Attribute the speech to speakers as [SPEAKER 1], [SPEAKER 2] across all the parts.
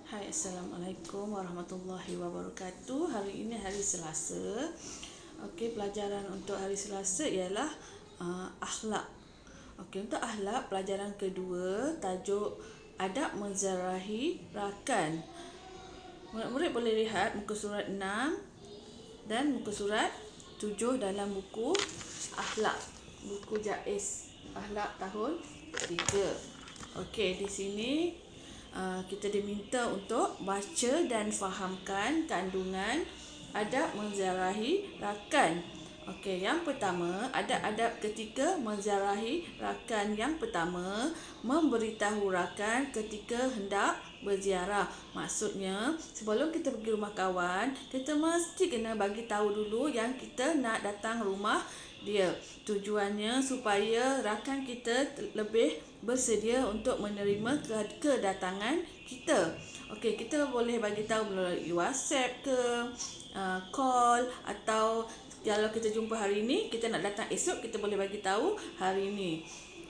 [SPEAKER 1] Hai, Assalamualaikum warahmatullahi wabarakatuh. Hari ini hari Selasa. Okey, pelajaran untuk hari Selasa ialah akhlak. Okey, untuk akhlak pelajaran kedua, tajuk adab menziarahi rakan. Murid-murid boleh lihat muka surat 6 dan muka surat 7 dalam buku akhlak, buku Jaiz akhlak tahun 3. Okey, di sini kita diminta untuk baca dan fahamkan kandungan adab menziarahi rakan. Okey, yang pertama, adab-adab ketika menziarahi rakan. Yang pertama, memberitahu rakan ketika hendak berziarah. Maksudnya, sebelum kita pergi rumah kawan, kita mesti kena bagi tahu dulu yang kita nak datang rumah dia. Tujuannya supaya rakan kita lebih bersedia untuk menerima kedatangan kita. Okey, kita boleh bagi tahu melalui WhatsApp ke, call, atau kalau kita jumpa hari ini, kita nak datang esok, kita boleh bagi tahu hari ini.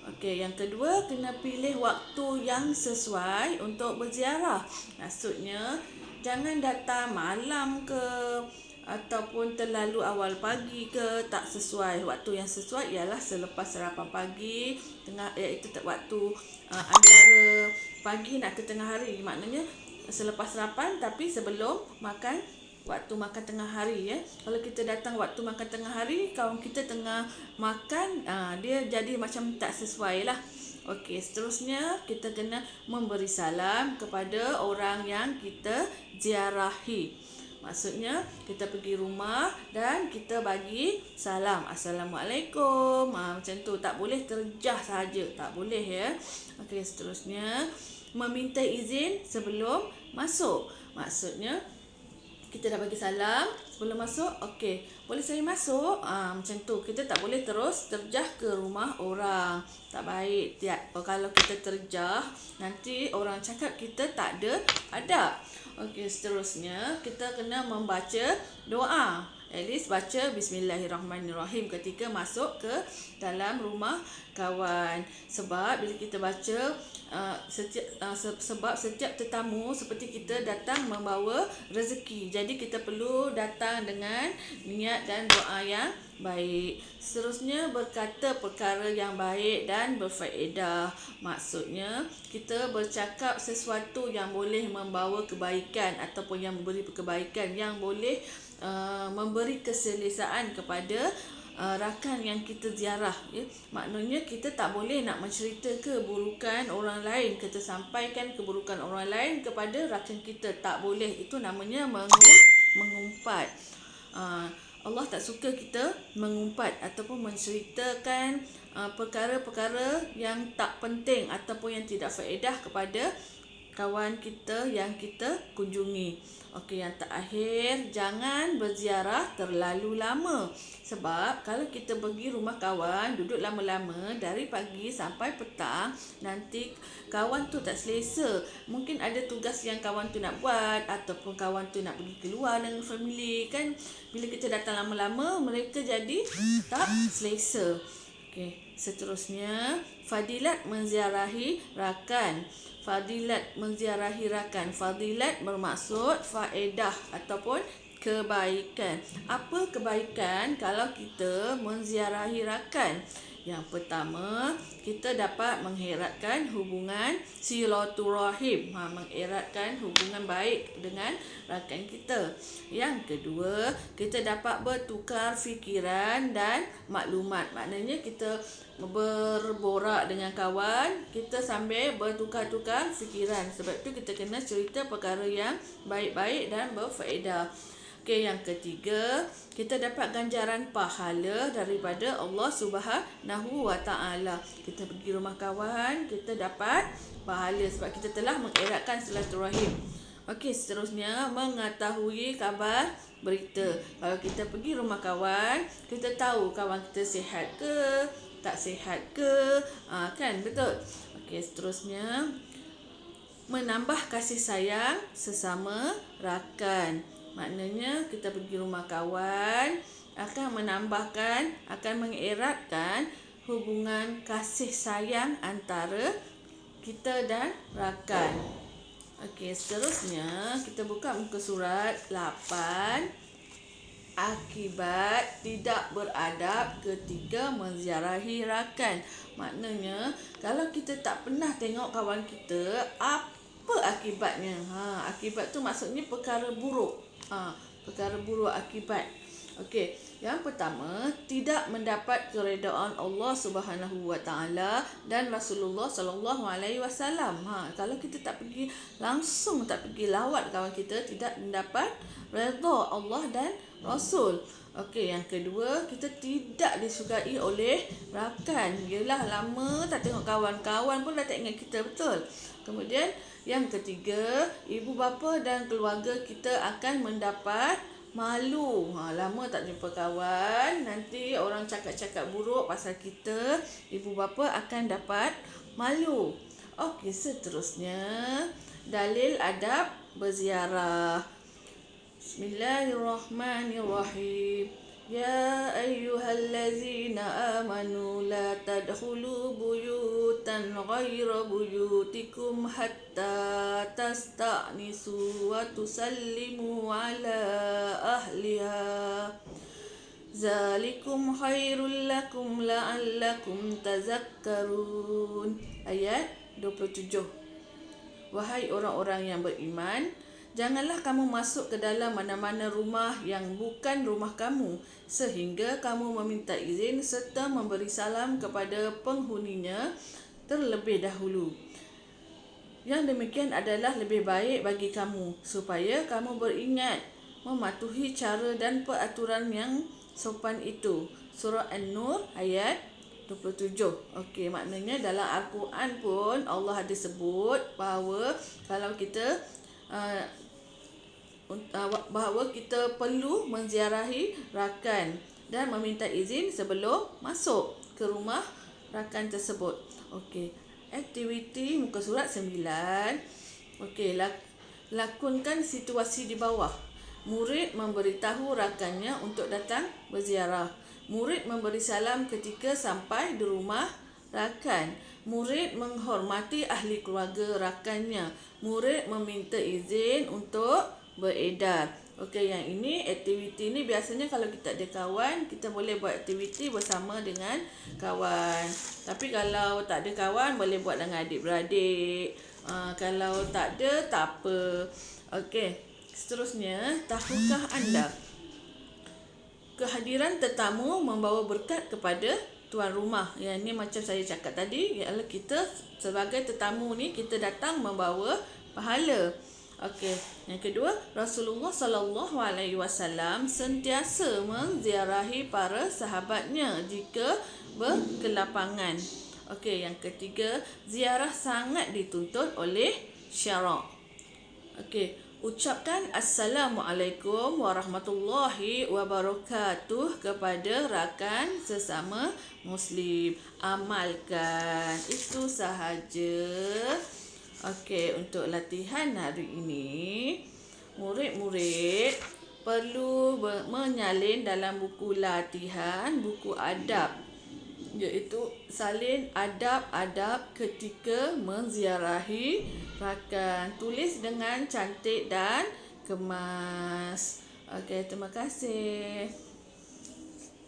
[SPEAKER 1] Okey, yang kedua, kena pilih waktu yang sesuai untuk berziarah. Maksudnya, jangan datang malam ke ataupun terlalu awal pagi ke, tak sesuai. Waktu yang sesuai ialah selepas sarapan pagi, iaitu waktu antara pagi nak ke tengah hari. Maknanya selepas sarapan tapi sebelum makan, waktu makan tengah hari. Kalau kita datang waktu makan tengah hari, kawan kita tengah makan, dia jadi macam tak sesuai lah. Okey, seterusnya kita kena memberi salam kepada orang yang kita ziarahi. Maksudnya kita pergi rumah dan kita bagi salam, Assalamualaikum. Macam tu, tak boleh terjah saja, tak boleh ya. Okey, seterusnya meminta izin sebelum masuk. Maksudnya kita dah bagi salam sebelum masuk, okey, boleh saya masuk? Macam tu, kita tak boleh terus terjah ke rumah orang. Tak baik. Kalau kita terjah, nanti orang cakap kita tak ada adab. Okey, seterusnya kita kena membaca doa. At least baca Bismillahirrahmanirrahim ketika masuk ke dalam rumah kawan. Sebab bila kita baca, sebab setiap tetamu seperti kita datang membawa rezeki. Jadi kita perlu datang dengan niat dan doa yang baik. Seterusnya, berkata perkara yang baik dan berfaedah. Maksudnya kita bercakap sesuatu yang boleh membawa kebaikan ataupun yang memberi kebaikan, yang boleh memberi keselesaan kepada rakan yang kita ziarah. Maknanya kita tak boleh nak mencerita keburukan orang lain, kita sampaikan keburukan orang lain kepada rakan kita, tak boleh. Itu namanya mengumpat. Allah tak suka kita mengumpat ataupun menceritakan perkara-perkara yang tak penting ataupun yang tidak faedah kepada kawan kita yang kita kunjungi. Okey, yang terakhir, jangan berziarah terlalu lama. Sebab kalau kita pergi rumah kawan, duduk lama-lama dari pagi sampai petang, nanti kawan tu tak selesa. Mungkin ada tugas yang kawan tu nak buat, ataupun kawan tu nak pergi keluar dengan family kan. Bila kita datang lama-lama, mereka jadi tak selesa. Okey, seterusnya, fadilat menziarahi rakan. Fadilat menziarahi rakan. Fadilat bermaksud faedah ataupun kebaikan. Apa kebaikan kalau kita menziarahi rakan? Yang pertama, kita dapat mengeratkan hubungan silaturahim, mengeratkan hubungan baik dengan rakan kita. Yang kedua, kita dapat bertukar fikiran dan maklumat. Maknanya kita berborak dengan kawan, kita sambil bertukar-tukar fikiran. Sebab itu kita kena cerita perkara yang baik-baik dan berfaedah. Okey, yang ketiga, kita dapat ganjaran pahala daripada Allah Subhanahu Wa Taala. Kita pergi rumah kawan, kita dapat pahala sebab kita telah mengeratkan silaturahim. Okey, seterusnya, mengetahui kabar berita. Kalau kita pergi rumah kawan, kita tahu kawan kita sihat ke, tak sihat ke, kan, betul. Okey, seterusnya, menambah kasih sayang sesama rakan. Maknanya kita pergi rumah kawan akan menambahkan, akan mengeratkan hubungan kasih sayang antara kita dan rakan. Okey, seterusnya kita buka muka surat 8. Akibat tidak beradab ketika menziarahi rakan. Maknanya, kalau kita tak pernah tengok kawan kita, apa akibatnya? Akibat tu maksudnya perkara buruk. Perkara buruk akibat. Okey, yang pertama, tidak mendapat keredaan Allah Subhanahu Wa Taala dan Rasulullah Sallallahu Alaihi Wasallam. Kalau kita tak pergi langsung, tak pergi lawat kawan kita, tidak mendapat redha Allah dan Rasul. Okey, yang kedua, kita tidak disukai oleh rakan. Yelah, lama tak tengok kawan pun dah tak ingat kita, betul? Kemudian, yang ketiga, ibu bapa dan keluarga kita akan mendapat malu. Lama tak jumpa kawan, nanti orang cakap-cakap buruk pasal kita, ibu bapa akan dapat malu. Okey, seterusnya, dalil adab berziarah. Bismillahirrahmanirrahim. Ya ayyuhallazina amanu la tadkhulu buyutan ghaira buyutikum hatta tasta'nisu wa tusallimu ala ahliha. Zalikum khairul lakum la'allakum tazakkarun. Ayat 27. Wahai orang-orang yang beriman, janganlah kamu masuk ke dalam mana-mana rumah yang bukan rumah kamu sehingga kamu meminta izin serta memberi salam kepada penghuninya terlebih dahulu. Yang demikian adalah lebih baik bagi kamu supaya kamu beringat mematuhi cara dan peraturan yang sopan itu. Surah An-Nur ayat 27. Okey, maknanya dalam Al-Quran pun Allah ada sebut bahawa kalau kita bahawa kita perlu menziarahi rakan dan meminta izin sebelum masuk ke rumah rakan tersebut. Okey, aktiviti muka surat 9. Okey, lakonkan situasi di bawah. Murid memberitahu rakannya untuk datang berziarah. Murid memberi salam ketika sampai di rumah rakan. Murid menghormati ahli keluarga rakannya. Murid meminta izin untuk beredar. Okey, yang ini, aktiviti ni biasanya kalau kita ada kawan, kita boleh buat aktiviti bersama dengan kawan. Tapi kalau tak ada kawan, boleh buat dengan adik-beradik. Kalau tak ada, tak apa. Okey, seterusnya, tahukah anda kehadiran tetamu membawa berkat kepada tuan rumah? Yang ni macam saya cakap tadi, ialah kita sebagai tetamu ni, kita datang membawa pahala. Okey, yang kedua, Rasulullah Sallallahu Alaihi Wasallam sentiasa menziarahi para sahabatnya jika berkelapangan. Okey, yang ketiga, ziarah sangat dituntut oleh syarak. Okey, ucapkan Assalamualaikum warahmatullahi wabarakatuh kepada rakan sesama Muslim. Amalkan. Itu sahaja. Okey, untuk latihan hari ini, murid-murid perlu menyalin dalam buku latihan, buku adab, iaitu salin adab-adab ketika menziarahi rakan. Tulis dengan cantik dan kemas. Okey, terima kasih.